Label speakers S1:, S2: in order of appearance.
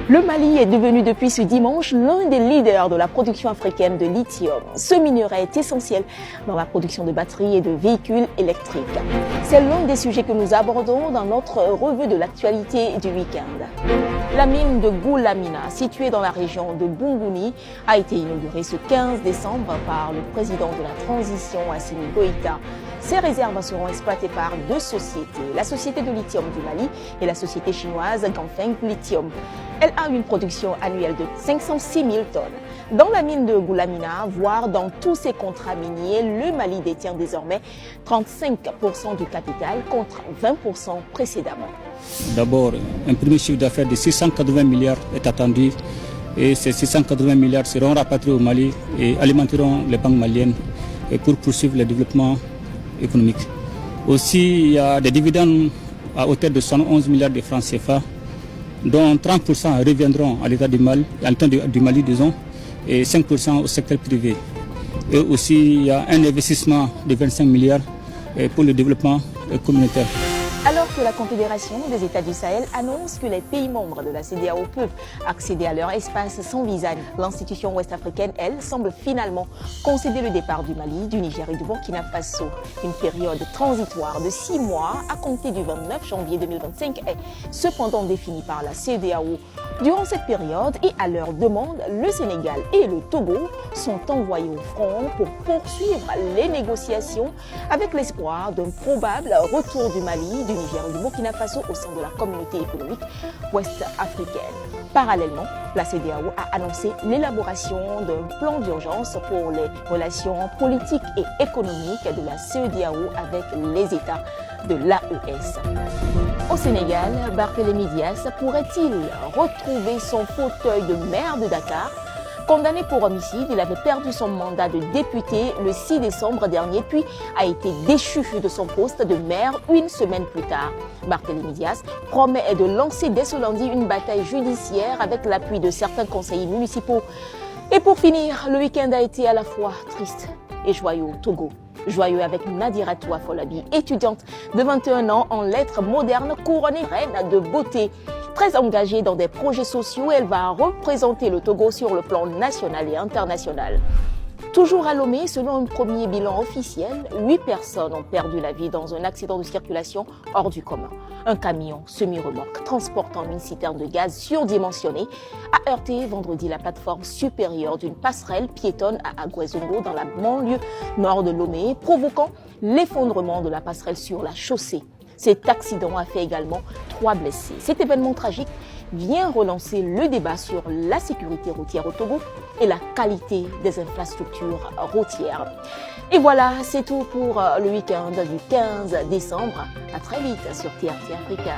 S1: Le Mali est devenu depuis ce dimanche l'un des leaders de la production africaine de lithium. Ce minerai est essentiel dans la production de batteries et de véhicules électriques. C'est l'un des sujets que nous abordons dans notre revue de l'actualité du week-end. La mine de Goulamina, située dans la région de Bungouni, a été inaugurée ce 15 décembre par le président de la transition, Assimi Goïta. Ces réserves seront exploitées par deux sociétés, la société de lithium du Mali et la société chinoise Ganfeng Lithium. Elle a une production annuelle de 506 000 tonnes. Dans la mine de Goulamina, voire dans tous ses contrats miniers, le Mali détient désormais 35% du capital contre 20% précédemment.
S2: D'abord, un premier chiffre d'affaires de 680 milliards est attendu et ces 680 milliards seront rapatriés au Mali et alimenteront les banques maliennes pour poursuivre le développement économique. Aussi, il y a des dividendes à hauteur de 111 milliards de francs CFA, dont 30% reviendront à l'État du Mali, disons, et 5% au secteur privé. Et aussi, il y a un investissement de 25 milliards pour le développement communautaire.
S1: Alors que la Confédération des États du Sahel annonce que les pays membres de la CEDEAO peuvent accéder à leur espace sans visa, l'institution ouest-africaine, elle, semble finalement concéder le départ du Mali, du Niger et du Burkina Faso. Une période transitoire de 6 mois à compter du 29 janvier 2025 est cependant définie par la CEDEAO. Durant cette période et à leur demande, le Sénégal et le Togo sont envoyés au front pour poursuivre les négociations avec l'espoir d'un probable retour du Mali, du Niger et du Burkina Faso au sein de la communauté économique ouest-africaine. Parallèlement, la CEDEAO a annoncé l'élaboration d'un plan d'urgence pour les relations politiques et économiques de la CEDEAO avec les États de l'AES. Au Sénégal, Barthélémy Dias pourrait-il retrouver son fauteuil de maire de Dakar? Condamné pour homicide, il avait perdu son mandat de député le 6 décembre dernier, puis a été déchu de son poste de maire une semaine plus tard. Barthélémy Dias promet de lancer dès ce lundi une bataille judiciaire avec l'appui de certains conseillers municipaux. Et pour finir, le week-end a été à la fois triste et joyeux au Togo. Joyeux avec Nadiratou Afolabi, étudiante de 21 ans en lettres modernes, couronnée reine de beauté. Très engagée dans des projets sociaux, elle va représenter le Togo sur le plan national et international. Toujours à Lomé, selon un premier bilan officiel, 8 personnes ont perdu la vie dans un accident de circulation hors du commun. Un camion semi-remorque transportant une citerne de gaz surdimensionnée a heurté vendredi la plateforme supérieure d'une passerelle piétonne à Aguezongo dans la banlieue nord de Lomé, provoquant l'effondrement de la passerelle sur la chaussée. Cet accident a fait également 3 blessés. Cet événement tragique vient relancer le débat sur la sécurité routière au Togo et la qualité des infrastructures routières. Et voilà, c'est tout pour le week-end du 15 décembre. À très vite sur TRT Africa.